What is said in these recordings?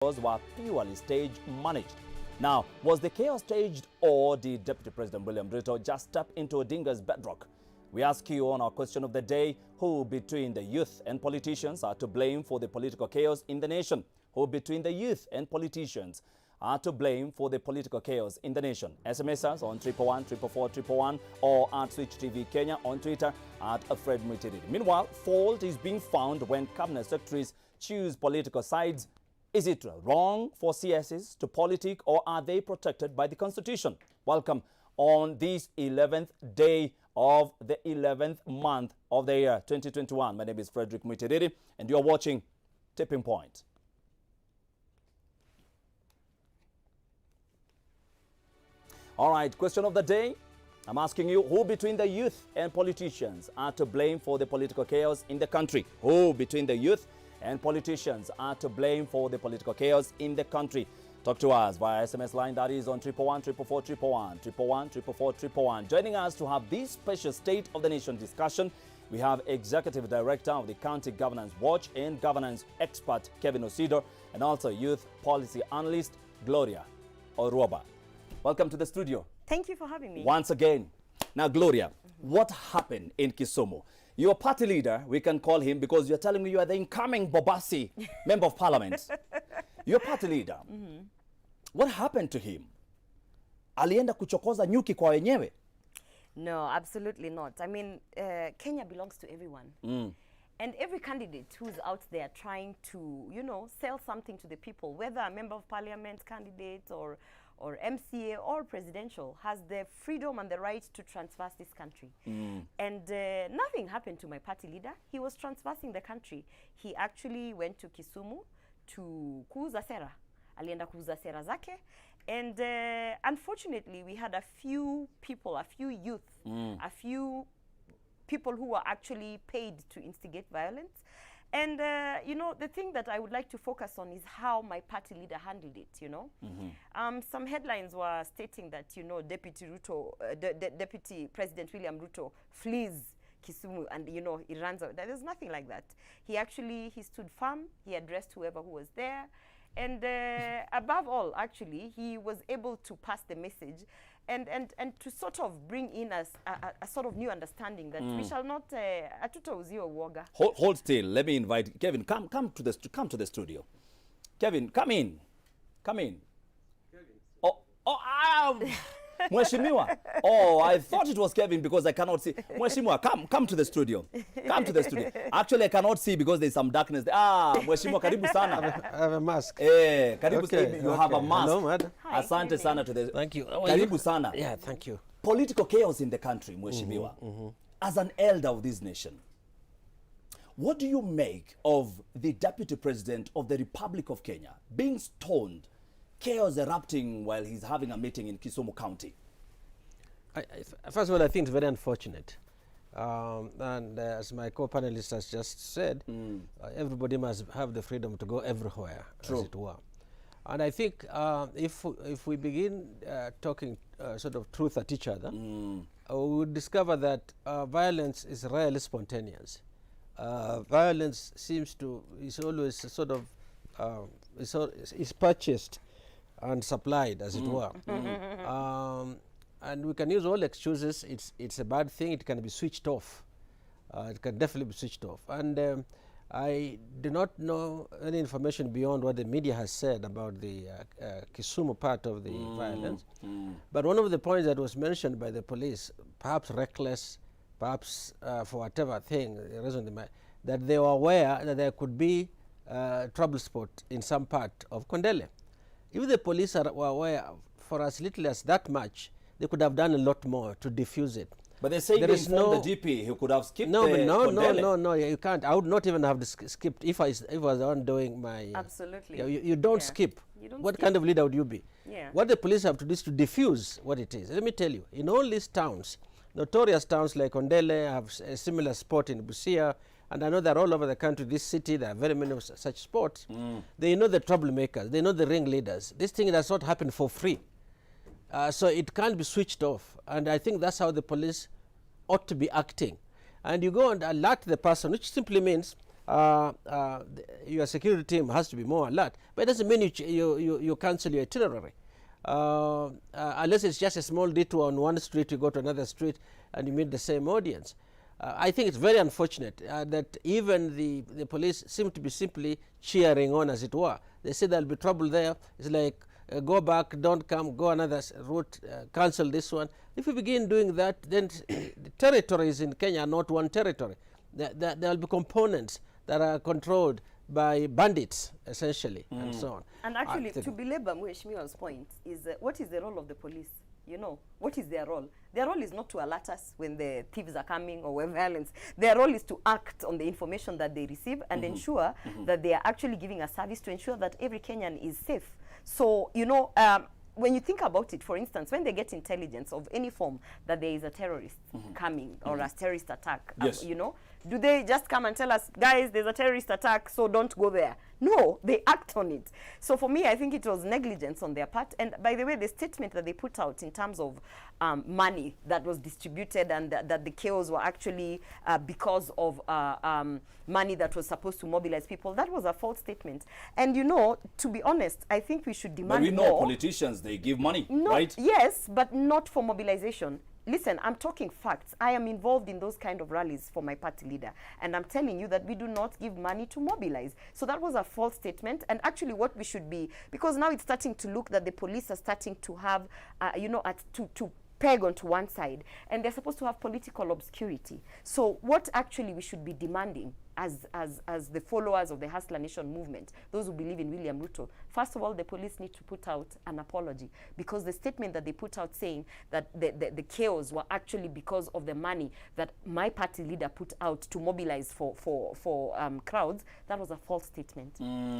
were purely stage managed. Now, was the chaos staged, or did Deputy President William Ruto just step into Odinga's bedrock? We ask you on our question of the day, who between the youth and politicians are to blame for the political chaos in the nation? Who between the youth and politicians are to blame for the political chaos in the nation? SMS us on 111 444 111 or at Switch TV Kenya, on Twitter at Fred Mutiriri. Meanwhile, fault is being found when cabinet secretaries choose political sides. Is it wrong for CSs to politic, or are they protected by the Constitution? Welcome on this 11th day of the 11th month of the year 2021. My name is Frederick Mutiriri and you're watching Tipping Point. All right, question of the day. I'm asking you, who between the youth and politicians are to blame for the political chaos in the country? Who between the youth and politicians are to blame for the political chaos in the country? Talk to us via SMS line, that is on 111 444 111, 111 444 111. Joining us to have this special State of the Nation discussion, we have Executive Director of the County Governance Watch and Governance Expert Kevin Osido, and also Youth Policy Analyst Gloria Oruoba. Welcome to the studio. Thank you for having me. Once again. Now, Gloria, what happened in Kisumu? Your party leader, we can call him because you're telling me you are the incoming Bobasi Member of Parliament. Your party leader, what happened to him? Alienda kuchokoza nyuki kwa wenyewe? No, absolutely not. I mean, Kenya belongs to everyone. And every candidate who's out there trying to, you know, sell something to the people, whether a member of parliament candidate or MCA or presidential, has the freedom and the right to transverse this country. And nothing happened to my party leader. He was transversing the country. He actually went to Kisumu to kuuza sera. Alienda kuuza sera zake. And unfortunately, we had a few people, a few youth, a few people who were actually paid to instigate violence. And, you know, the thing that I would like to focus on is how my party leader handled it, you know. Some headlines were stating that, you know, Deputy President William Ruto flees Kisumu and, you know, he runs out. There's nothing like that. He stood firm. He addressed whoever who was there. And above all, actually, he was able to pass the message and to sort of bring in a sort of new understanding that we shall not atutauziwa uoga. Hold still. Let me invite Kevin. Come to the studio. Kevin, come in. Kevin. Mheshimiwa. Oh, I thought it was Kevin because I cannot see. Mheshimiwa, come to the studio. Come to the studio. Actually, I cannot see because there's some darkness there. Mheshimiwa, karibu sana. I have a mask. Karibu sana. You have a mask. Hello, madam. Asante sana to the. Thank you. Karibu sana. Yeah, thank you. Political chaos in the country, Mheshimiwa. As an elder of this nation, what do you make of the Deputy President of the Republic of Kenya being stoned, chaos erupting while he's having a meeting in Kisumu County? First of all, I think it's very unfortunate. And as my co-panelist has just said, everybody must have the freedom to go everywhere, as it were. And I think if we begin talking sort of truth at each other, we would discover that violence is rarely spontaneous. Violence is always sort of, is purchased and supplied, as it were. And we can use all excuses. It's a bad thing. It can be switched off. It can definitely be switched off. And I do not know any information beyond what the media has said about the Kisumu part of the violence. But one of the points that was mentioned by the police, perhaps reckless, perhaps for whatever thing, the reason that they were aware that there could be trouble spot in some part of Kondele. If the police were aware for as little as that much, they could have done a lot more to diffuse it. But they say they informed the DP who could have skipped no, No, you can't. I would not even have skipped if I was the one doing my... Absolutely. You don't skip. What kind of leader would you be? What the police have to do is to diffuse what it is. Let me tell you, in all these towns, notorious towns like Kondele have a similar spot in Busia, and I know that all over the country, this city, there are very many of such spots. They know the troublemakers. They know the ringleaders. This thing does not happen for free. So it can't be switched off. And I think that's how the police ought to be acting. And you go and alert the person, which simply means your security team has to be more alert. But it doesn't mean you cancel your itinerary. Unless it's just a small detour on one street, you go to another street and you meet the same audience. I think it's very unfortunate that even the police seem to be simply cheering on, as it were. They say there'll be trouble there. It's like, go back, don't come, go another route, cancel this one. If we begin doing that, then the territories in Kenya are not one territory. There will be components that are controlled by bandits, essentially, and so on. And actually, to belabor Mheshimiwa's point, is what is the role of the police? You know, what is their role? Their role is not to alert us when the thieves are coming or when violence. Their role is to act on the information that they receive and ensure that they are actually giving a service to ensure that every Kenyan is safe. So, you know, when you think about it, for instance, when they get intelligence of any form that there is a terrorist coming or a terrorist attack, Yes. you know, do they just come and tell us, guys, there's a terrorist attack, so don't go there? No, they act on it. So for me, I think it was negligence on their part. And by the way, the statement that they put out in terms of money that was distributed and that the chaos were actually because of money that was supposed to mobilize people, that was a false statement. And you know, to be honest, I think we should demand But we know more. politicians, they give money, Not, right? Yes, but not for mobilization. Listen, I'm talking facts. I am involved in those kind of rallies for my party leader. And I'm telling you that we do not give money to mobilize. So that was a false statement. And actually what we should be, because now it's starting to look that the police are starting to have, you know, to peg onto one side. And they're supposed to have political obscurity. So what actually we should be demanding as the followers of the Hustler Nation movement, those who believe in William Ruto, first of all, the police need to put out an apology, because the statement that they put out saying that the chaos were actually because of the money that my party leader put out to mobilize for crowds, that was a false statement.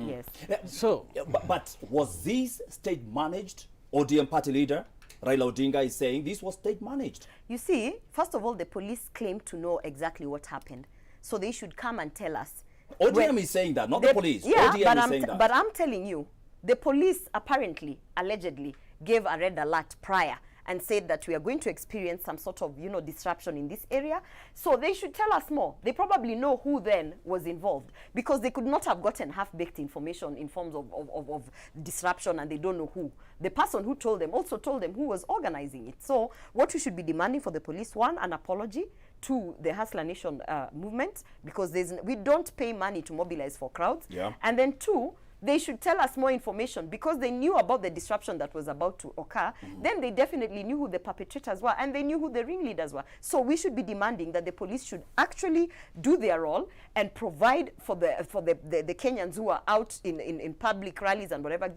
Yes. So, But was this state managed? ODM party leader Raila Odinga is saying this was state managed. You see, first of all, the police claim to know exactly what happened. So they should come and tell us. ODM is saying that, not the police. Yeah, ODM is saying that. but I'm telling you, the police apparently, allegedly, gave a red alert prior and said that we are going to experience some sort of, you know, disruption in this area. So they should tell us more. They probably know who then was involved, because they could not have gotten half-baked information in forms of disruption, and they don't know who. The person who told them also told them who was organizing it. So what we should be demanding for the police, one, an apology to the Hustler Nation movement, because we don't pay money to mobilize for crowds. Yeah. And then two, they should tell us more information, because they knew about the disruption that was about to occur. Then they definitely knew who the perpetrators were, and they knew who the ringleaders were. So we should be demanding that the police should actually do their role and provide for the Kenyans who are out in public rallies and whatever,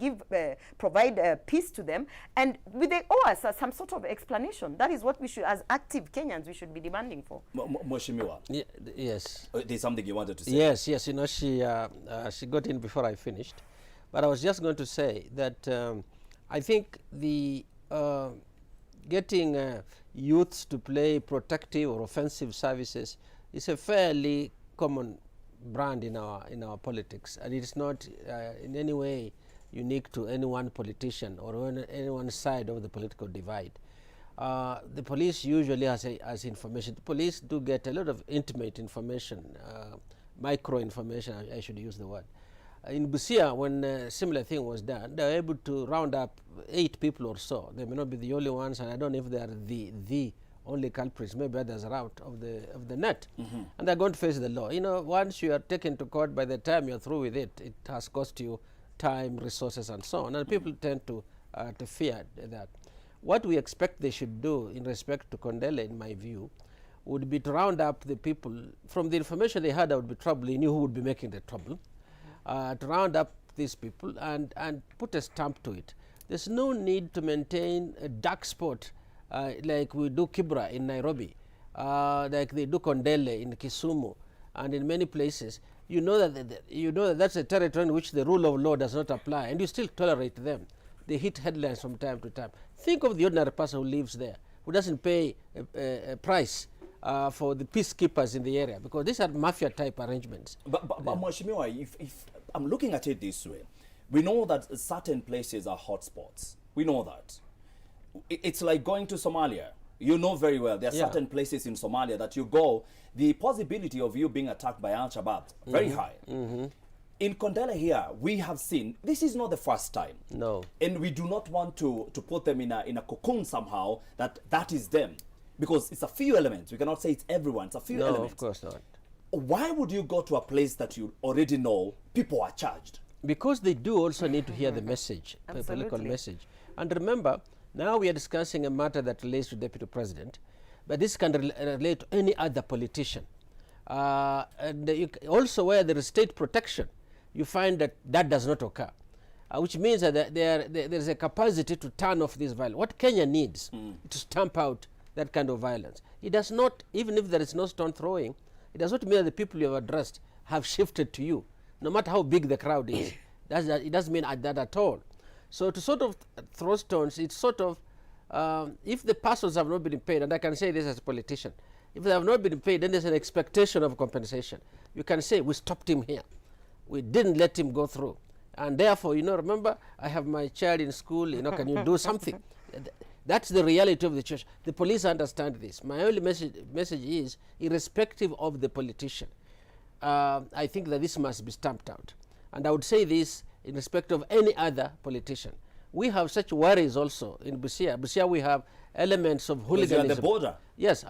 provide peace to them, and they owe us some sort of explanation. That is what we should, as active Kenyans, we should be demanding for. Mheshimiwa, yes. there's something you wanted to say. Yes, yes. You know, she got in before I finished. But I was just going to say that I think the getting youths to play protective or offensive services is a fairly common brand in our politics, and it is not in any way unique to any one politician or any one side of the political divide. The police usually has information. The police do get a lot of intimate information, micro information, I should use the word. In Busia, when a similar thing was done, they were able to round up 8 people or so. They may not be the only ones, and I don't know if they are the only culprits. Maybe others are out of the net, and they're going to face the law. You know, once you are taken to court, by the time you're through with it, it has cost you time, resources, and so on. And people tend to fear that. What we expect they should do in respect to Kondele, in my view, would be to round up the people. From the information they had, there would be trouble. They knew who would be making the trouble. To round up these people and put a stamp to it. There's no need to maintain a dark spot like we do Kibra in Nairobi, like they do Kondele in Kisumu, and in many places. You know that that's a territory in which the rule of law does not apply, and you still tolerate them. They hit headlines from time to time. Think of the ordinary person who lives there, who doesn't pay a price for the peacekeepers in the area, because these are mafia-type arrangements. But Mheshimiwa, if I'm looking at it this way, we know that certain places are hotspots. We know that. It's like going to Somalia. You know very well there are Yeah. certain places in Somalia that you go, the possibility of you being attacked by Al-Shabaab very high. In Kondele here, we have seen this is not the first time. No. And we do not want to put them in a cocoon somehow that is them, because it's a few elements. We cannot say it's everyone. It's a few No, elements. of course not. Why would you go to a place that you already know people are charged? Because they do also need to hear the message, the political Absolutely. message. And remember, now we are discussing a matter that relates to Deputy President, but this can relate to any other politician. And also where there is state protection, you find that that does not occur, which means that there is a capacity to turn off this violence. What Kenya needs to stamp out that kind of violence. It does not, even if there is no stone throwing, it does not mean that the people you have addressed have shifted to you, no matter how big the crowd is. It doesn't mean that at all. So to sort of throw stones, it's sort of, if the persons have not been paid, and I can say this as a politician, if they have not been paid, then there's an expectation of compensation. You can say, we stopped him here. We didn't let him go through. And therefore, remember, I have my child in school, can you do something? That's the reality of the church. The police understand this. My only message is, irrespective of the politician, I think that this must be stamped out. And I would say this in respect of any other politician. We have such worries also in Busia. Busia, we have elements of hooliganism. At the border. Yes,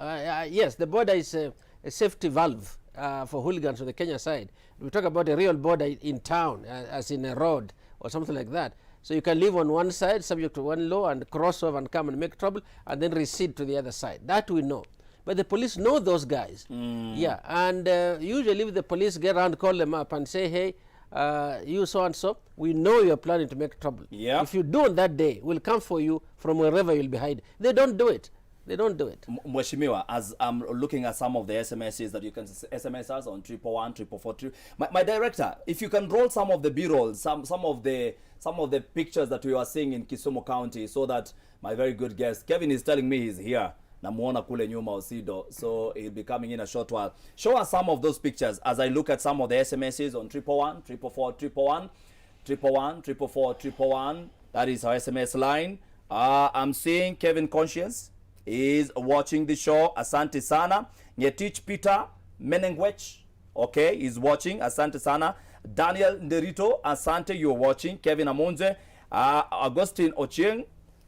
yes, the border is a safety valve for hooligans on the Kenya side. We talk about a real border in town, as in a road or something like that. So you can live on one side, subject to one law, and cross over and come and make trouble, and then recede to the other side. That we know. But the police know those guys. Yeah, and usually if the police get around, call them up and say, hey, you so-and-so, we know you're planning to make trouble. Yeah. If you do on that day, we'll come for you from wherever you'll be hiding. They don't do it. They don't do it. Mheshimiwa, as I'm looking at some of the SMSs that you can SMS us on 111 443. My director, if you can roll some of the B-rolls, some of the pictures that we are seeing in Kisumu County, so that my very good guest Kevin is telling me he's here. Namuona kule nyuma Osido, so he'll be coming in a short while. Show us some of those pictures as I look at some of the SMSs on 111 444 111. That is our SMS line. I'm seeing Kevin Conscious is watching the show. Asante sana. Ngetich Peter Menengwech, okay, is watching. Asante sana. Daniel Nderito, asante, you're watching. Kevin Amonze, Augustine Ochieng,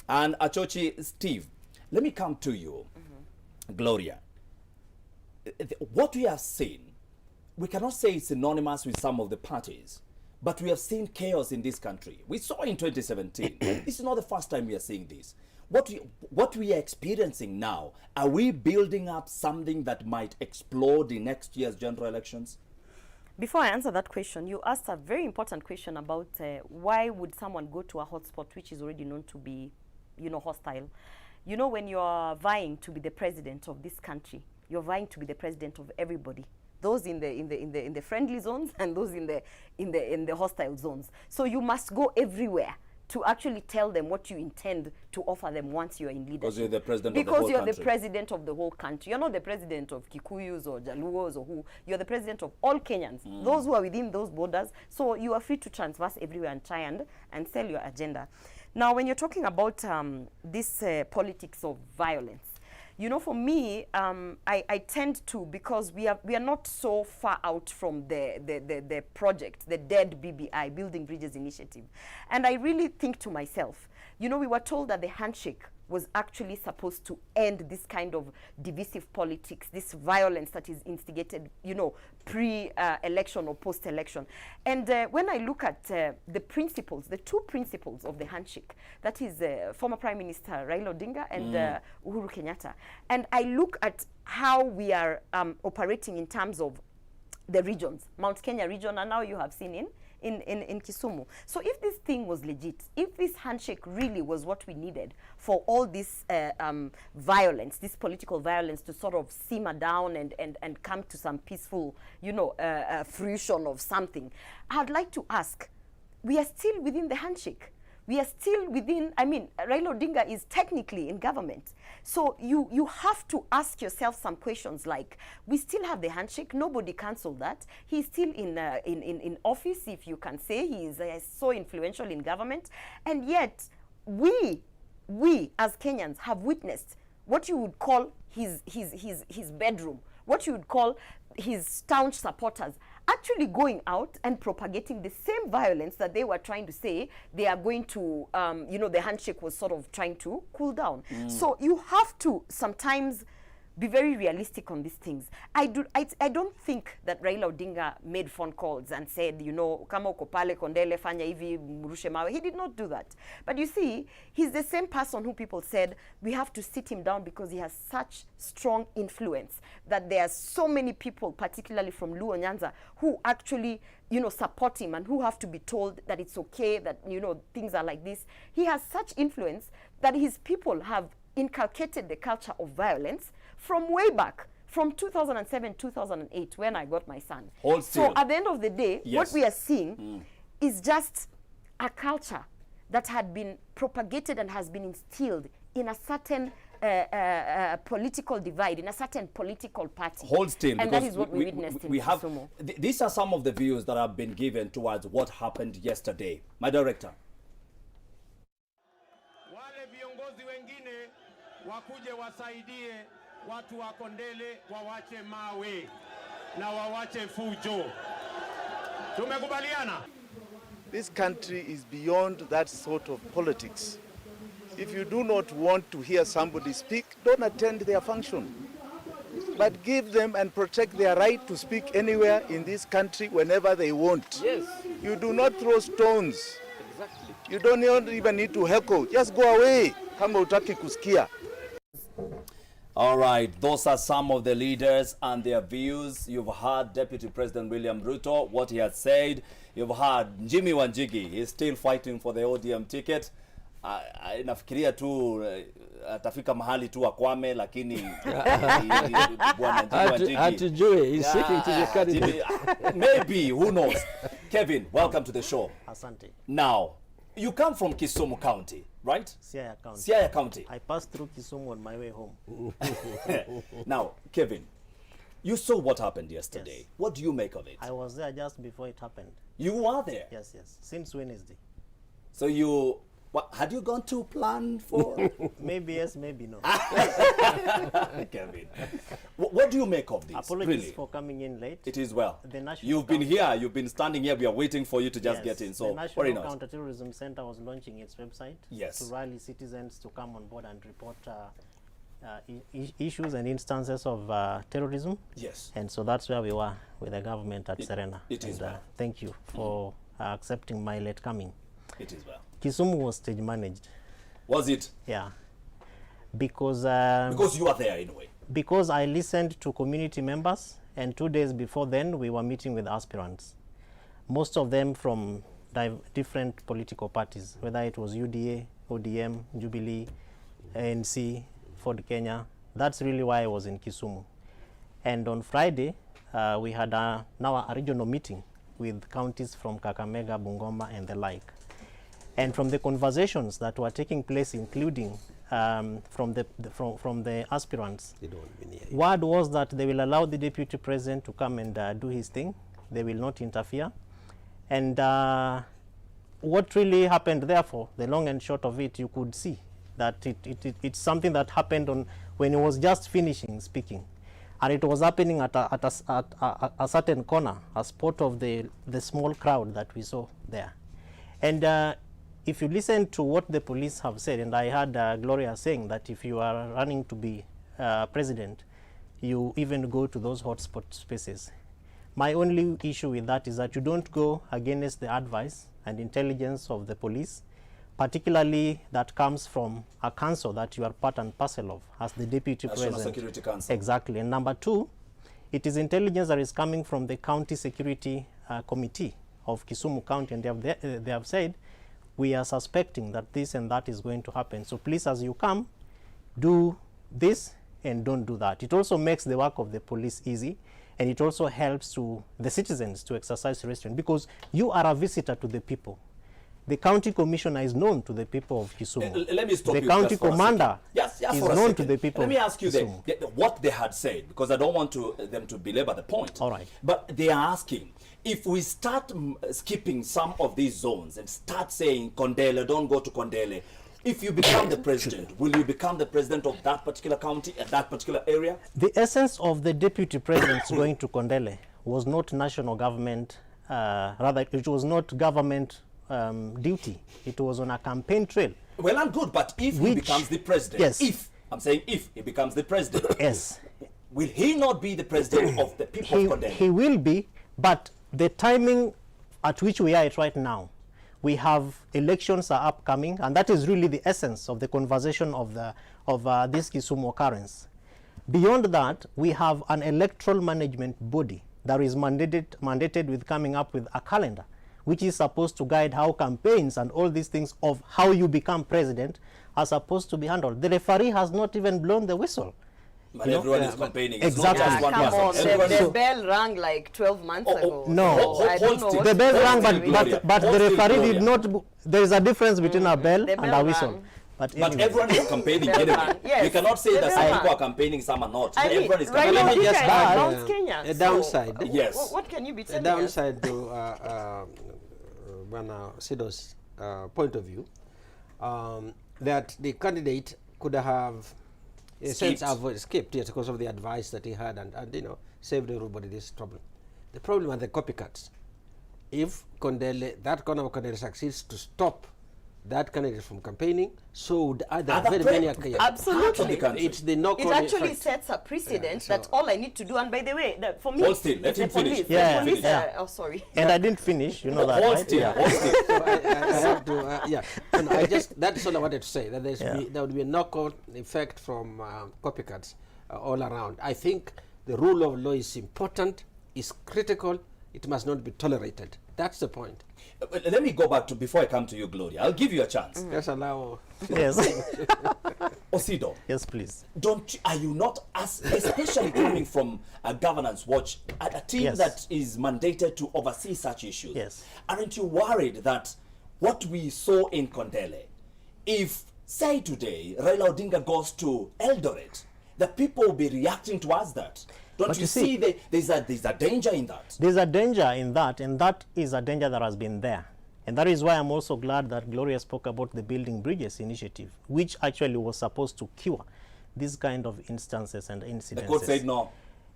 and Achochi Steve. Let me come to you, Gloria. What we have seen, we cannot say it's synonymous with some of the parties, but we have seen chaos in this country. We saw in 2017. This is not the first time we are seeing this. What we are experiencing now, are we building up something that might explode in next year's general elections? Before I answer that question, you asked a very important question about why would someone go to a hotspot which is already known to be, hostile. When you're vying to be the president of this country, you're vying to be the president of everybody. Those in the friendly zones and those in the hostile zones. So you must go everywhere to actually tell them what you intend to offer them once you're in leadership. Because you're the president of the whole Because you're country. the president of the whole country. You're not the president of Kikuyus or Jaluos or who. You're the president of all Kenyans, those who are within those borders. So you are free to transverse everywhere and try and sell your agenda. Now, when you're talking about this politics of violence, for me, I tend to, because we are not so far out from the project, the dead BBI, Building Bridges Initiative. And I really think to myself, we were told that the handshake was actually supposed to end this kind of divisive politics, this violence that is instigated, pre-election or post-election. And when I look at the principles, the two principles of the handshake, that is former Prime Minister Raila Odinga and Uhuru Kenyatta, and I look at how we are operating in terms of the regions, Mount Kenya region, and now you have seen in Kisumu. So if this thing was legit, if this handshake really was what we needed for all this violence, this political violence to sort of simmer down and come to some peaceful, fruition of something, I'd like to ask, we are still within the handshake. We are still within, Raila Odinga is technically in government. So you have to ask yourself some questions like, we still have the handshake, nobody cancelled that. He's still in office, if you can say. He is so influential in government. And yet, we as Kenyans have witnessed what you would call his bedroom, what you would call his staunch supporters, actually going out and propagating the same violence that they were trying to say they are going to, the handshake was sort of trying to cool down. So you have to sometimes be very realistic on these things. I don't think that Raila Odinga made phone calls and said, kama uko pale Kondele fanya hivi mrushe mawe. He did not do that. But you see, he's the same person who people said we have to sit him down because he has such strong influence that there are so many people, particularly from Luo Nyanza, who actually support him and who have to be told that it's okay, that things are like this. He has such influence that his people have inculcated the culture of violence from way back, from 2007, 2008, when I got my son. So at the end of the day, what we are seeing is just a culture that had been propagated and has been instilled in a certain political divide, in a certain political party. Hold still, and that is what we witnessed in Kisumu. These are some of the views that have been given towards what happened yesterday. My director. Wale viongozi wengine wakuje wasaidie watu wa Kondele, wawache mawe na wawache fujo. Tumekubaliana? This country is beyond that sort of politics. If you do not want to hear somebody speak, don't attend their function. But give them and protect their right to speak anywhere in this country whenever they want. Yes. You do not throw stones. Exactly. You don't even need to heckle. Just go away. Kama utaki kusikia. All right, those are some of the leaders and their views. You've heard Deputy President William Ruto, what he has said. You've heard Jimmy Wanjigi, he's still fighting for the ODM ticket. Nafikiria tu atafika mahali tu akwame, lakini bwana Jimmy Wanjigi hatujui, he's seeking to be candidate. Maybe, who knows? Kevin, welcome to the show. Asante. Now, you come from Kisumu County, right? Siaya County. Siaya County. I passed through Kisumu on my way home. Now, Kevin, you saw what happened yesterday. Yes. What do you make of it? I was there just before it happened. You are there? Yes, yes. Since Wednesday. So you, had you gone to plan for? Maybe yes, maybe no. Kevin, what do you make of this? Apologies really? for coming in late. It is well. The National You've been here, you've been standing here, we are waiting for you to just get in. So, the very National nice. Counterterrorism Center was launching its website Yes. to rally citizens to come on board and report issues and instances of terrorism. Yes. And so that's where we were with the government at Serena. It is well. Thank you for accepting my late coming. It is well. Kisumu was stage managed. Was it? Yeah. Because you are there anyway. Because I listened to community members, and 2 days before then we were meeting with aspirants, most of them from different political parties, whether it was UDA, ODM, Jubilee, ANC, Ford Kenya. That's really why I was in Kisumu. And on Friday we had now a regional meeting with counties from Kakamega, Bungoma and the like. And from the conversations that were taking place, including from the aspirants, word was that they will allow the deputy president to come and do his thing. They will not interfere. And what really happened, therefore, the long and short of it, you could see that it's something that happened when he was just finishing speaking. And it was happening at a certain corner, a spot of the small crowd that we saw there. And if you listen to what the police have said, and I heard Gloria saying that if you are running to be president, you even go to those hotspot spaces. My only issue with that is that you don't go against the advice and intelligence of the police, particularly that comes from a council that you are part and parcel of as the deputy National president. Security Council. Exactly. And number two, it is intelligence that is coming from the county security committee of Kisumu County, and they have said, we are suspecting that this and that is going to happen. So please, as you come, do this and don't do that. It also makes the work of the police easy, and it also helps to the citizens to exercise restraint, because you are a visitor to the people. The county commissioner is known to the people of Kisumu. Let me stop the you county just for a commander second. is known to the people. Let me ask you of Kisumu. what they had said, because I don't want them to belabor the point. All right. But they are asking, if we start skipping some of these zones and start saying Kondele, don't go to Kondele, If you become the president, will you become the president of that particular county and that particular area? The essence of the deputy president's going to Kondele was not national government, rather it was not government duty. It was on a campaign trail. Well and good, but if he becomes the president, yes. if, I'm saying if he becomes the president, Yes. will he not be the president of the people of Kondele? He will be, but the timing at which we are at right now, we have elections are upcoming, and that is really the essence of the conversation of this Kisumu occurrence. Beyond that, we have an electoral management body that is mandated with coming up with a calendar, which is supposed to guide how campaigns and all these things of how you become president are supposed to be handled. The referee has not even blown the whistle. But everyone is campaigning. It's Exactly. not just one Come on, person. the bell rang like 12 months ago. No. So I don't know Hold what The bell to rang, do. but the referee did not. There is a difference between a bell The and bell a whistle. rang. But But everyone is campaigning Bell anyway. rang. Yes. You cannot say The that bell some rang. people are campaigning, some are not. I mean, Everyone is right campaigning. now, Let me this just guy add, announced Kenya. a So downside. Yes. What can you be The telling us? downside to Bwana Sido's point of view, that the candidate could have, in a sense, skipped, yes, because of the advice that he had, and saved everybody this trouble. The problem are the copycats. If Kondele, that corner of Kondele succeeds to stop that candidate from campaigning, so would other very many. Absolutely. It's the knock-on It actually effect. sets a precedent so- that all I need to do, and by the way, for me, Hold still, let the him finish. police, Yeah, the police yeah. oh, sorry. And I didn't finish. You know that, Hold right? still, Yeah. hold still. So I have to, yeah. No, I just, that's all I wanted to say, that there would be a knock-on effect from copycats all around. I think the rule of law is important, is critical, it must not be tolerated. That's the point. Let me go back to, before I come to you, Gloria, I'll give you a chance. Just allow. Yes. Osido, Yes, please. are you not, especially coming from a governance watch, a team Yes. that is mandated to oversee such issues? Yes. Aren't you worried that what we saw in Kondele, if, say today, Raila Odinga goes to Eldoret, the people will be reacting towards that? Don't But you you see, there's a danger in that? There's a danger in that, and that is a danger that has been there. And that is why I'm also glad that Gloria spoke about the Building Bridges initiative, which actually was supposed to cure these kind of instances and incidences. The court said no.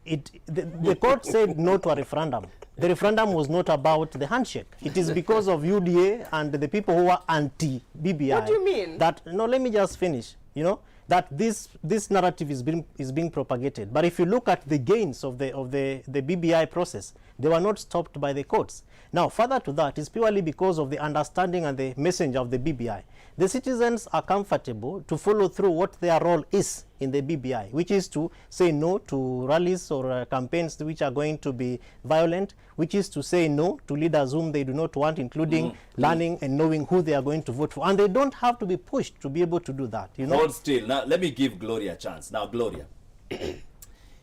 The court said no to a referendum. The referendum was not about the handshake. It is because of UDA and the people who are anti-BBI. What do you mean? That, no, let me just finish. That this narrative is being propagated. But if you look at the gains of the BBI process, they were not stopped by the courts. Now, further to that is purely because of the understanding and the message of the BBI. The citizens are comfortable to follow through what their role is in the BBI, which is to say no to rallies or campaigns which are going to be violent, which is to say no to leaders whom they do not want, including learning and knowing who they are going to vote for. And they don't have to be pushed to be able to do that. Hold still. Now, let me give Gloria a chance. Now, Gloria,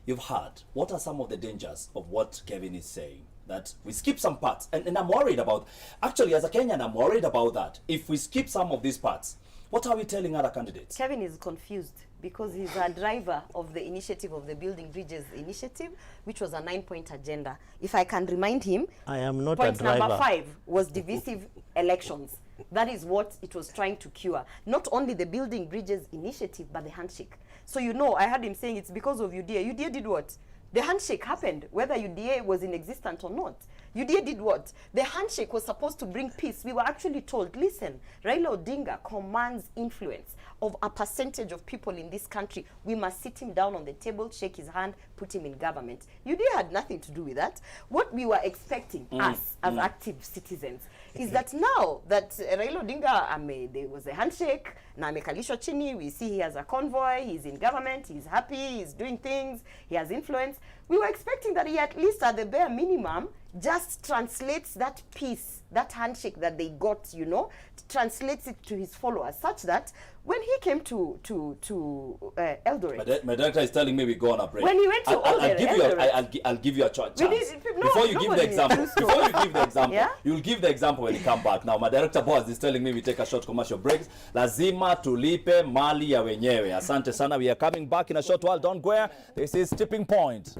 you've heard. What are some of the dangers of what Kevin is saying? That we skip some parts. And I'm worried about, actually, as a Kenyan, I'm worried about that. If we skip some of these parts, what are we telling other candidates? Kevin is confused because he's a driver of the initiative of the Building Bridges initiative, which was a 9-point agenda. If I can remind him, I am not a point driver. number 5 was divisive elections. That is what it was trying to cure. Not only the Building Bridges initiative, but the handshake. So I heard him saying it's because of UDA. UDA did what? The handshake happened, whether UDA was in existence or not. UDA did what? The handshake was supposed to bring peace. We were actually told, listen, Raila Odinga commands influence of a percentage of people in this country. We must sit him down on the table, shake his hand, put him in government. UDA had nothing to do with that. What we were expecting, us as active citizens, is that now that Raila Odinga, there was a handshake, na amekalishwa chini, we see he has a convoy, he's in government, he's happy, he's doing things, he has influence. We were expecting that he at least at the bare minimum just translates that peace, that handshake that they got, translates it to his followers, such that when he came to Eldoret, My director is telling me we go on a break. When he went to I'll give you a chance. No, Before you give the example, Yeah? you'll give the example when you come back. Now, my director boss is telling me we take a short commercial break. Lazima tulipe mali ya wenyewe. Asante sana. We are coming back in a short while. Don't go where. This is Tipping Point.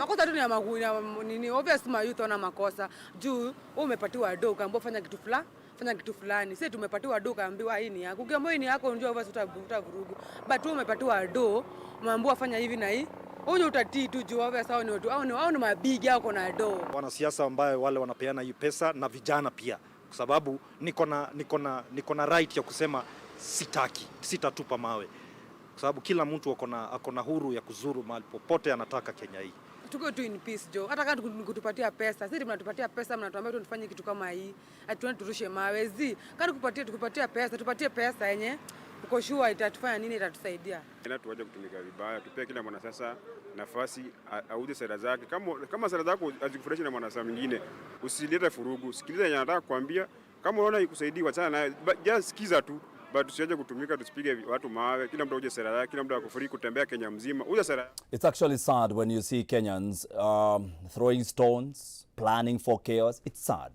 Makosa tu ni ya nini, obvious ma youth wana makosa. Juu umepatiwa do kaambiwa fanya kitu fulani. Sisi tumepatiwa do kaambiwa hii ni yako. Ukiambiwa hii ni yako unajua obvious utavurugu. But umepatiwa do, umeambiwa fanya hivi na hii. Unyo utatii tu juu obvious hao ni mabigi yako na do. Wanasiasa ambao wale wanapeana hii pesa na vijana pia. Kwa sababu niko na right ya kusema sitatupa mawe. Kwa sababu kila mtu ako na huru ya kuzuru mahali popote anataka Kenya hii. Tuko tu in peace jo. Hata kama kutupatia pesa, sisi mnatupatia pesa mnatuambia tufanye kitu kama hii. Atuone turushe mawe zi. Kama tukupatia pesa, tupatie pesa yenye uko sure itatufanya nini, itatusaidia. Ila tuache kutumika vibaya, tupee kila mwanasiasa nafasi auze sera zake. Kama sera zako hazikufurahishi na mwanasiasa mwingine, usilete furugu. Sikiliza yeye anataka kuambia, kama unaona ikusaidii achana naye, just sikiza tu. But tusiaje kutumika tusipige watu mawe, kila mtu auje sera yake, kila mtu akufuri kutembea Kenya mzima. Uja sera. It's actually sad when you see Kenyans throwing stones, planning for chaos. It's sad.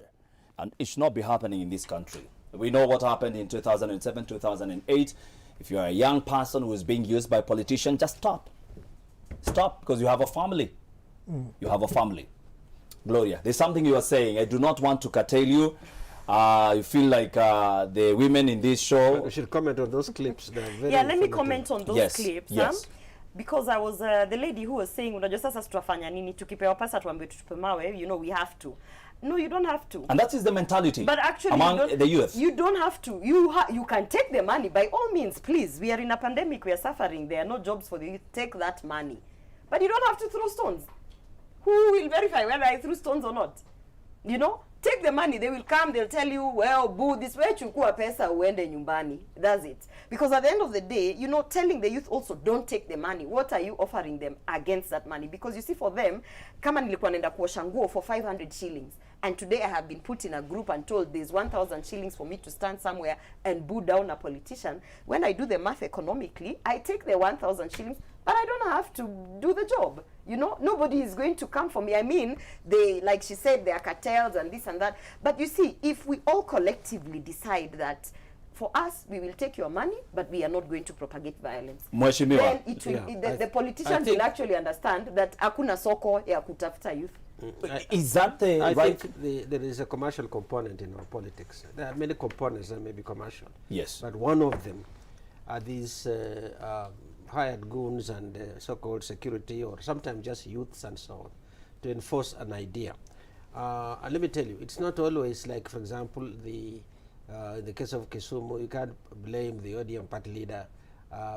And it should not be happening in this country. We know what happened in 2007, 2008. If you are a young person who is being used by politicians, just stop. Stop, because you have a family. You have a family. Gloria, there's something you are saying. I do not want to curtail you. You feel like the women in this show. We should comment on those clips. Yeah, let me comment on those clips. Yes. Because I was the lady who was saying, unajua sasa tutafanya nini, tukipewa pesa tuambie tutupe mawe, you know, we have to. No, you don't have to. And that is the mentality but actually among the youth. You don't have to. You can take the money by all means, please. We are in a pandemic, we are suffering. There are no jobs for the youth. Take that money. But you don't have to throw stones. Who will verify whether I threw stones or not? You know? Take the money, they will come, they'll tell you, well, boo, this way chukua pesa uende nyumbani. That's it. Because at the end of the day, you know, telling the youth also, don't take the money. What are you offering them against that money? Because you see, for them, kama nilikuwa nenda kuosha nguo for 500 shillings. And today I have been put in a group and told there's 1,000 shillings for me to stand somewhere and boo down a politician. When I do the math economically, I take the 1,000 shillings, but I don't have to do the job. You know, nobody is going to come for me. I mean, they, like she said, there are cartels and this and that. But you see, if we all collectively decide that for us, we will take your money, but we are not going to propagate violence. Mheshimiwa. Then it will, the politicians will actually understand that hakuna soko ya kutafuta youth. Is that the I right? think there is a commercial component in our politics. There are many components that may be commercial. Yes. But one of them are these hired goons and so-called security, or sometimes just youths and so on, to enforce an idea. And let me tell you, it's not always like, for example, in the case of Kisumu, you can't blame the ODM party leader,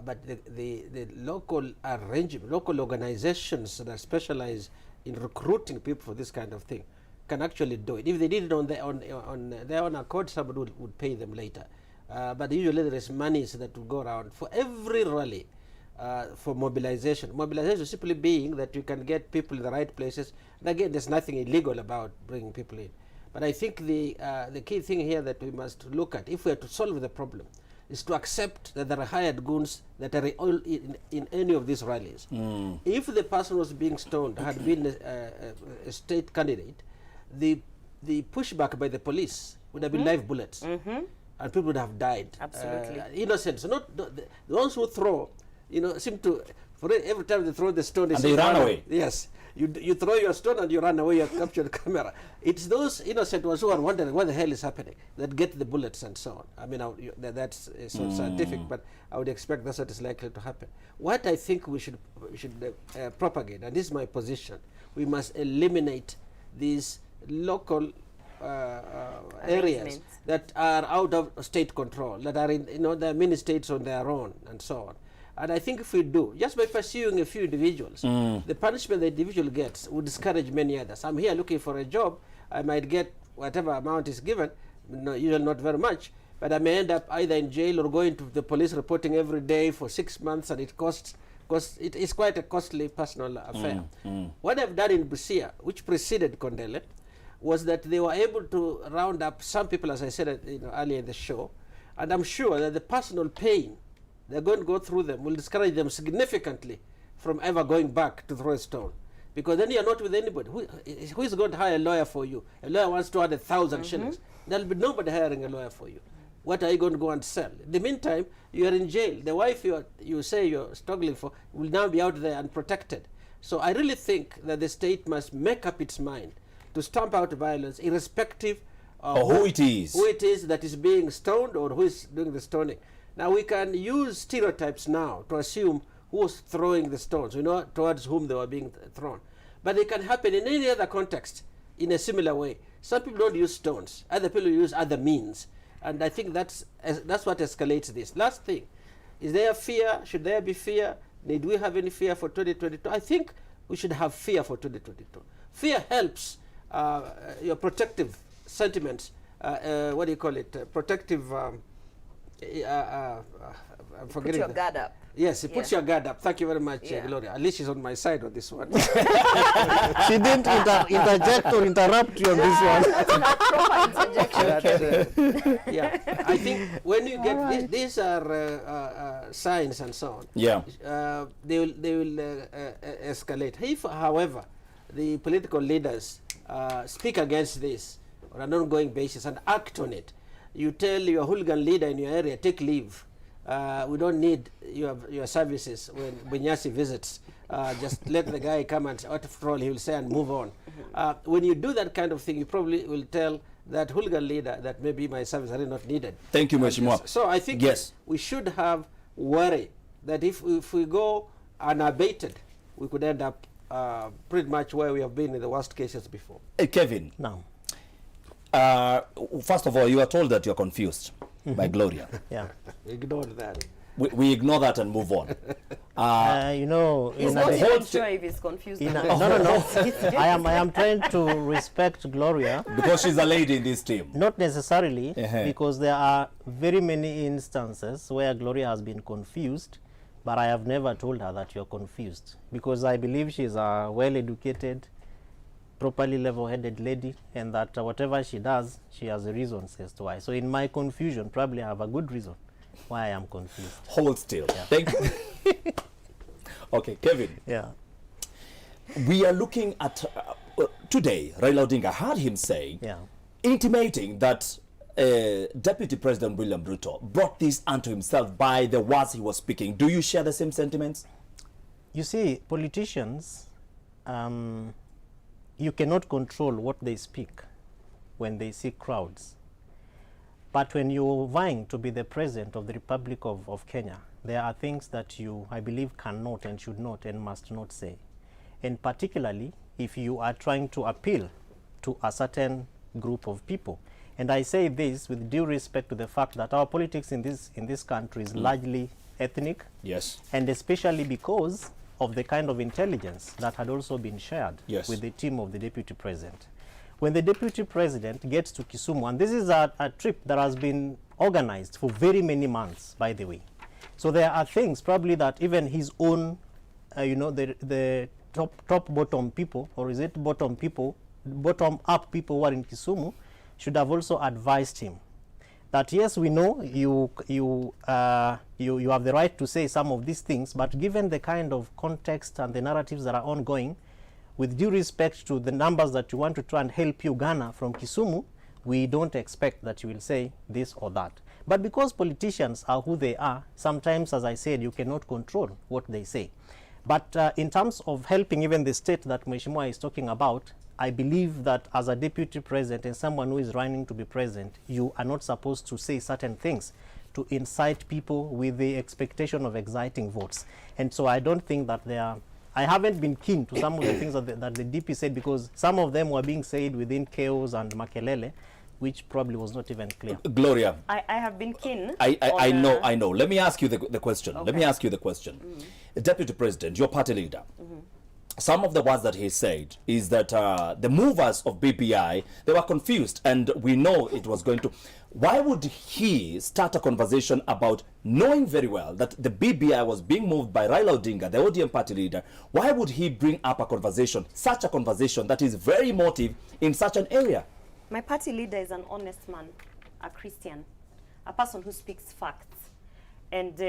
but the local arrangement, local organizations that specialize in recruiting people for this kind of thing can actually do it. If they did it on their own accord, somebody would pay them later. But usually there is monies that will go around for every rally. For mobilization. Mobilization simply being that you can get people in the right places. And again, there's nothing illegal about bringing people in. But I think the key thing here that we must look at, if we are to solve the problem, is to accept that there are hired goons that are in any of these rallies. If the person was being stoned had been a state candidate, the pushback by the police would have been live bullets. And people would have died. Absolutely. Innocent. So not the ones who throw, you know, seem to, for every time they throw the stone, and they run away. Yes, you throw your stone and you run away. You capture the camera. It's those innocent ones who are wondering what the hell is happening that get the bullets and so on. I mean, that's sort of scientific, but I would expect that's what is likely to happen. What I think we should propagate, and this is my position, we must eliminate these local areas that are out of state control, that are in, you know, there are many states on their own and so on. And I think if we do, just by pursuing a few individuals, the punishment the individual gets would discourage many others. I'm here looking for a job. I might get whatever amount is given, usually not very much, but I may end up either in jail or going to the police reporting every day for 6 months, and it costs, because it is quite a costly personal affair. What I've done in Busia, which preceded Kondele, was that they were able to round up some people, as I said earlier in the show, and I'm sure that the personal pain they're going to go through them will discourage them significantly from ever going back to throw a stone. Because then you're not with anybody. Who is going to hire a lawyer for you? A lawyer wants 200,000 shillings. There'll be nobody hiring a lawyer for you. What are you going to go and sell? In the meantime, you are in jail. The wife you say you're struggling for will now be out there unprotected. So I really think that the state must make up its mind to stamp out violence, irrespective of who it is. Who it is that is being stoned or who is doing the stoning. Now we can use stereotypes now to assume who was throwing the stones, you know, towards whom they were being thrown. But it can happen in any other context in a similar way. Some people don't use stones, other people use other means. And I think that's what escalates this. Last thing, is there fear? Should there be fear? Did we have any fear for 2022? I think we should have fear for 2022. Fear helps your protective sentiments, what do you call it? Protective, I'm forgetting. Put your guard up. Yes, it puts your guard up. Thank you very much, Gloria. At least she's on my side on this one. She didn't interject or interrupt you on this one. That's not proper interjection. Yeah, I think when you get these are signs and so on. Yeah. They will escalate. If, however, the political leaders speak against this on an ongoing basis and act on it, you tell your hooligan leader in your area, take leave. We don't need your services when Bunyasi visits. Just let the guy come and after all he will say and move on. When you do that kind of thing, you probably will tell that hooligan leader that maybe my services are not needed. Thank you, Mheshimiwa. So I think we should have worry that if we go unabated, we could end up pretty much where we have been in the worst cases before. Kevin. No. First of all, you are told that you're confused by Gloria. Yeah. Ignore that. We ignore that and move on. You know, He's not even sure if he's confused. No. I am trying to respect Gloria. Because she's a lady in this team. Not necessarily, because there are very many instances where Gloria has been confused, but I have never told her that you're confused, because I believe she's a well-educated, properly level-headed lady, and that whatever she does, she has a reason as to why. So in my confusion, probably I have a good reason why I am confused. Hold still. Yeah. Thank you. Okay, Kevin. Yeah. We are looking at today, Raila Odinga heard him say, intimating that Deputy President William Ruto brought this unto himself by the words he was speaking. Do you share the same sentiments? You see, politicians, you cannot control what they speak when they see crowds. But when you're vying to be the president of the Republic of Kenya, there are things that you, I believe, cannot and should not and must not say. And particularly if you are trying to appeal to a certain group of people. And I say this with due respect to the fact that our politics in this country is largely ethnic. Yes. And especially because of the kind of intelligence that had also been shared with the team of the Deputy President. When the Deputy President gets to Kisumu, and this is a trip that has been organized for very many months, by the way. So there are things probably that even his own, you know, the top-bottom people, or is it bottom-up people who are in Kisumu, should have also advised him that yes, we know you have the right to say some of these things, but given the kind of context and the narratives that are ongoing, with due respect to the numbers that you want to try and help Uganda from Kisumu, we don't expect that you will say this or that. But because politicians are who they are, sometimes, as I said, you cannot control what they say. But in terms of helping even the state that Mheshimiwa is talking about, I believe that as a deputy president and someone who is running to be president, you are not supposed to say certain things to incite people with the expectation of exciting votes. And so I don't think that I haven't been keen to some of the things that the DP said, because some of them were being said within chaos and makelele, which probably was not even clear. Gloria. I have been keen. I know. Let me ask you the question. Okay. Let me ask you the question. Deputy President, your party leader, some of the words that he said is that the movers of BBI, they were confused, and we know it was going to. Why would he start a conversation about knowing very well that the BBI was being moved by Raila Odinga, the ODM party leader? Why would he bring up a conversation, such a conversation that is very emotive in such an area? My party leader is an honest man, a Christian, a person who speaks facts. And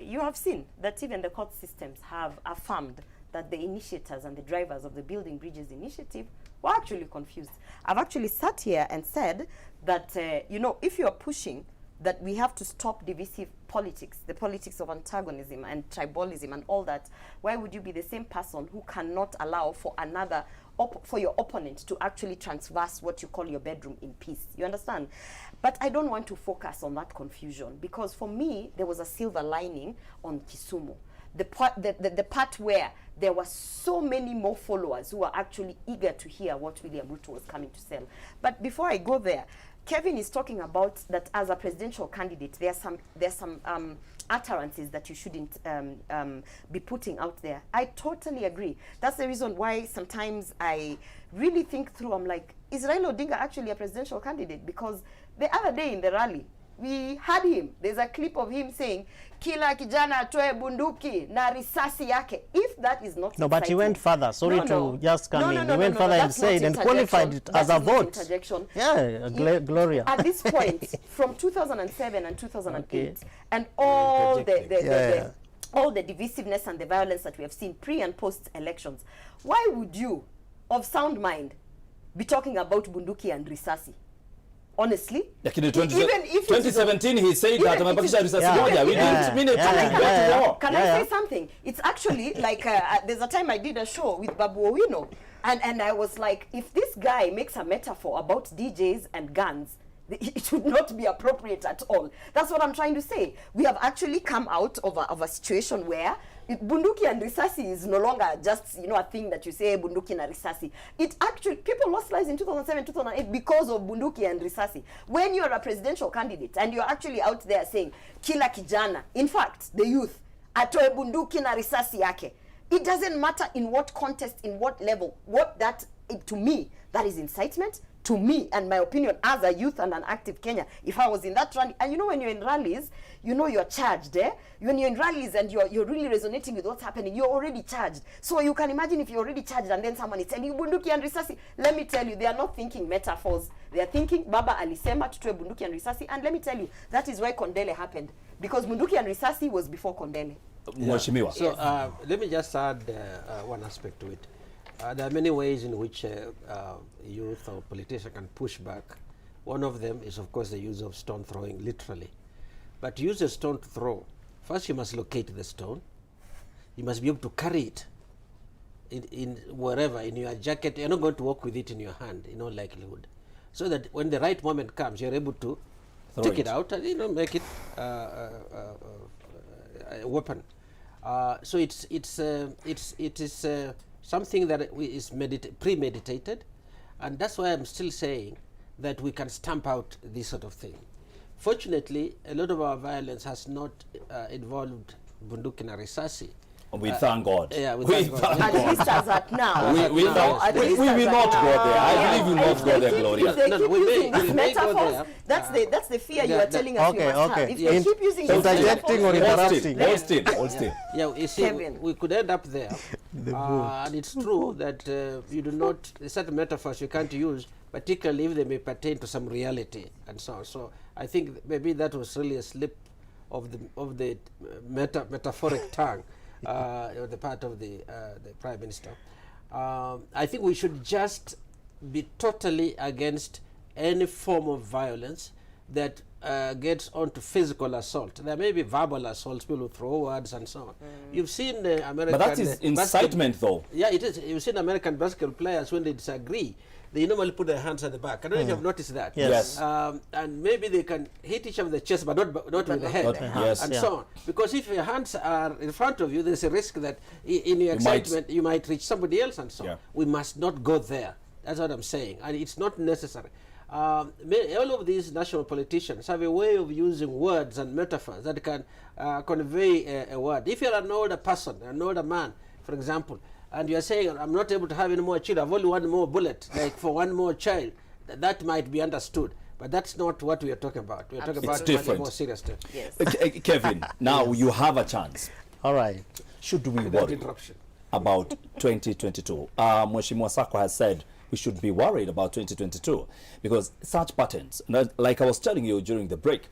you have seen that even the court systems have affirmed that the initiators and the drivers of the Building Bridges initiative were actually confused. I've actually sat here and said that, you know, if you're pushing that we have to stop divisive politics, the politics of antagonism and tribalism and all that, why would you be the same person who cannot allow for another, for your opponent to actually transverse what you call your bedroom in peace? You understand? But I don't want to focus on that confusion, because for me, there was a silver lining on Kisumu. The part where there were so many more followers who were actually eager to hear what William Ruto was coming to sell. But before I go there, Kevin is talking about that as a presidential candidate, there's some utterances that you shouldn't be putting out there. I totally agree. That's the reason why sometimes I really think through. I'm like, is Raila Odinga actually a presidential candidate? Because the other day in the rally, we had him. There's a clip of him saying, "Kila kijana atoe bunduki na risasi yake." If that is not no, but he went further. Sorry to just come in. He went further and said and qualified it as a vote. Yeah, Gloria. At this point, from 2007 and 2008, and all all the divisiveness and the violence that we have seen pre and post elections, why would you, of sound mind, be talking about bunduki and risasi? Honestly, even if 2017 he said that amebakisha risasi moja. We didn't mean it to go to war. Can I say something? It's actually like there's a time I did a show with Babu Owino, and I was like, if this guy makes a metaphor about DJs and guns, it should not be appropriate at all. That's what I'm trying to say. We have actually come out of a situation where bunduki and risasi is no longer just, you know, a thing that you say, bunduki and risasi. It actually, people lost lives in 2007, 2008 because of bunduki and risasi. When you're a presidential candidate and you're actually out there saying, kila kijana, in fact, the youth, atoe bunduki na risasi yake. It doesn't matter in what context, in what level, to me, that is incitement. To me, and my opinion as a youth and an active Kenya, if I was in that rally, and you know when you're in rallies, you know you're charged, eh? When you're in rallies and you're really resonating with what's happening, you're already charged. So you can imagine if you're already charged and then someone is telling you bunduki and risasi. Let me tell you, they are not thinking metaphors. They are thinking Baba alisema tutoe bunduki and risasi. And let me tell you, that is why Kondele happened. Because bunduki and risasi was before Kondele. Mheshimiwa. So let me just add one aspect to it. There are many ways in which youth or politicians can push back. One of them is, of course, the use of stone throwing, literally. But to use a stone to throw, first you must locate the stone. You must be able to carry it in wherever, in your jacket. You're not going to walk with it in your hand, in all likelihood. So that when the right moment comes, you're able to take it out and, you know, make it a weapon. So it is something that is premeditated, and that's why I'm still saying that we can stamp out this sort of thing. Fortunately, a lot of our violence has not involved bunduki na risasi. We thank God. Yeah, we thank God. At least as at now. We will not go there. I believe we will not go there, Gloria. If they keep using these metaphors, that's the fear you are telling us you must have. If they keep using these interjecting or interrupting. Hold still. Yeah, you see, we could end up there. And it's true that you do not, certain metaphors you can't use, particularly if they may pertain to some reality and so on. So I think maybe that was really a slip of the metaphoric tongue. The part of the Prime Minister. I think we should just be totally against any form of violence that gets onto physical assault. There may be verbal assaults, people who throw words and so on. You've seen American... But that is incitement, though. Yeah, it is. You've seen American basketball players, when they disagree, they normally put their hands at the back. I don't know if you've noticed that. Yes. And maybe they can hit each other in the chest, but not with the head. And so on. Because if your hands are in front of you, there's a risk that in your excitement, you might reach somebody else and so on. We must not go there. That's what I'm saying. And it's not necessary. All of these national politicians have a way of using words and metaphors that can convey a word. If you're an older person, an older man, for example, and you're saying, I'm not able to have any more children, I've only one more bullet, like for one more child, that might be understood. But that's not what we are talking about. We are talking about different. More serious stuff. Yes. Kevin, now you have a chance. All right. Should we worry about 2022? Mheshimiwa Sako has said we should be worried about 2022 because such patterns, like I was telling you during the break,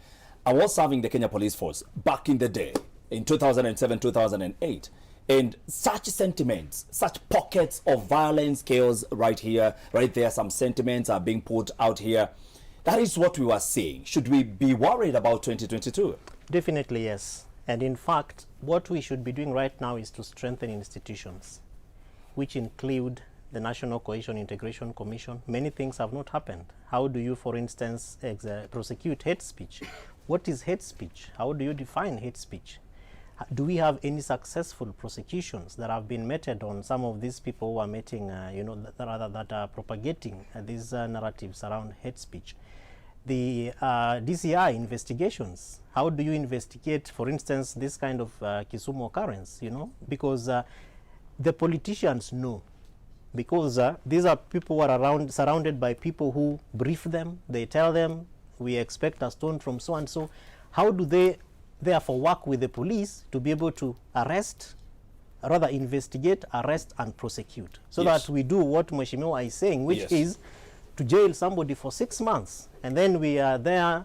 I was serving the Kenya Police Force back in the day, in 2007, 2008. And such sentiments, such pockets of violence, chaos right here, right there, some sentiments are being put out here. That is what we were saying. Should we be worried about 2022? Definitely yes. And in fact, what we should be doing right now is to strengthen institutions, which include the National Cohesion Integration Commission. Many things have not happened. How do you, for instance, prosecute hate speech? What is hate speech? How do you define hate speech? Do we have any successful prosecutions that have been meted on some of these people who are meeting, that are propagating these narratives around hate speech? The DCI investigations, how do you investigate, for instance, this kind of Kisumu occurrence, because the politicians know, because these are people who are surrounded by people who brief them, they tell them, we expect a stone from so and so. How do they therefore work with the police to be able to investigate, arrest and prosecute, so that we do what Mheshimiwa is saying, which is to jail somebody for 6 months, and then we are there,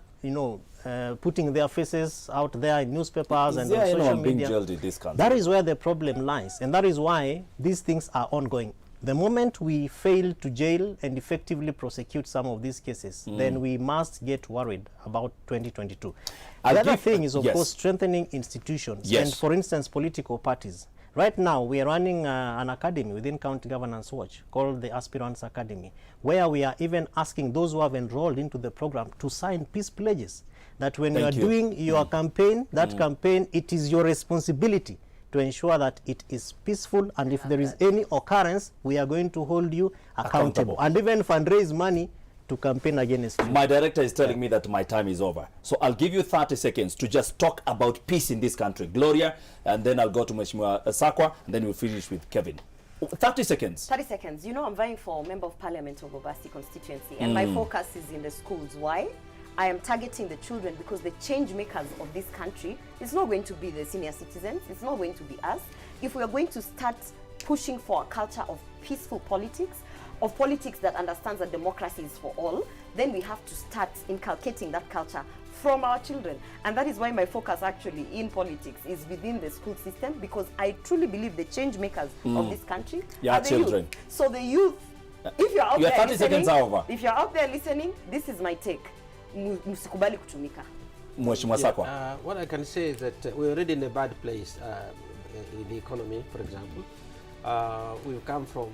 putting their faces out there in newspapers and on social media. Jailed in this country? That is where the problem lies, and that is why these things are ongoing. The moment we fail to jail and effectively prosecute some of these cases, then we must get worried about 2022. The other thing is, of course, strengthening institutions and, for instance, political parties. Right now, we are running an academy within County Governance Watch called the Aspirants Academy, where we are even asking those who have enrolled into the program to sign peace pledges, that when you are doing your campaign, that campaign, it is your responsibility to ensure that it is peaceful, and if there is any occurrence, we are going to hold you accountable. And even fundraise money to campaign against you. My director is telling me that my time is over. So I'll give you 30 seconds to just talk about peace in this country. Gloria, and then I'll go to Mheshimiwa Sakwa, and then we'll finish with Kevin. 30 seconds. 30 seconds. I'm vying for Member of Parliament of Obasi constituency, and my focus is in the schools. Why? I am targeting the children because the change makers of this country is not going to be the senior citizens, it's not going to be us. If we are going to start pushing for a culture of peaceful politics, of politics that understands that democracy is for all, then we have to start inculcating that culture from our children. And that is why my focus actually in politics is within the school system, because I truly believe the change makers of this country are the children. Youth. So the youth, if you're out there 30 seconds over. If you're out there listening, this is my take. Msikubali kutumika. Mheshimiwa Sakwa. What I can say is that we're already in a bad place in the economy, for example. We've come from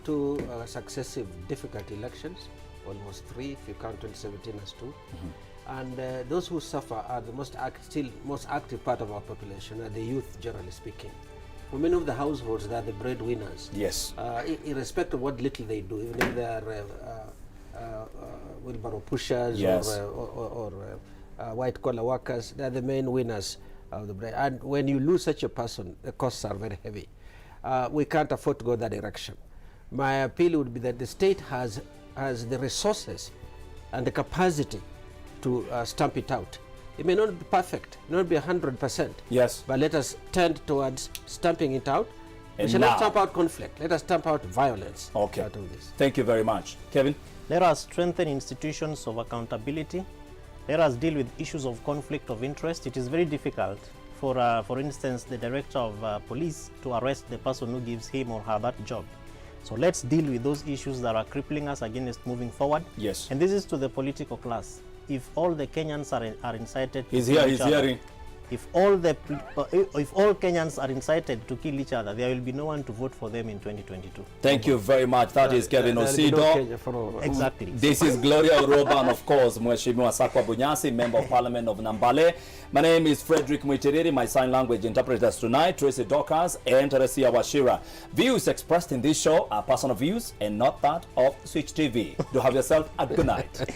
2 successive difficult elections, almost 3 if you count 2017 as 2. And those who suffer are the most active part of our population, are the youth, generally speaking. For many of the households, they are the breadwinners. Yes. Irrespective of what little they do, even if they are wheelbarrow pushers or white collar workers, they are the main winners of the bread. And when you lose such a person, the costs are very heavy. We can't afford to go that direction. My appeal would be that the state has the resources and the capacity to stamp it out. It may not be perfect, it may not be 100%. Yes. But let us tend towards stamping it out. And we shall not stamp out conflict. Let us stamp out violence. Okay. Out of this. Thank you very much. Kevin? Let us strengthen institutions of accountability. Let us deal with issues of conflict of interest. It is very difficult for instance, the director of police to arrest the person who gives him or her that job. So let's deal with those issues that are crippling us against moving forward. Yes. And this is to the political class. If all the Kenyans are incited to he's kill each other, hearing. if all Kenyans are incited to kill each other, there will be no one to vote for them in 2022. Thank you very much. That is Kevin Osido. Exactly. This is Gloria Uroba, and of course, Mheshimiwa Sakwa Bunyasi, Member of Parliament of Nambale. My name is Frederick Mwitiriri. My sign language interpreters tonight, Tracy Dorcas and Teresia Washira. Views expressed in this show are personal views and not that of Switch TV. Do have yourself a good night.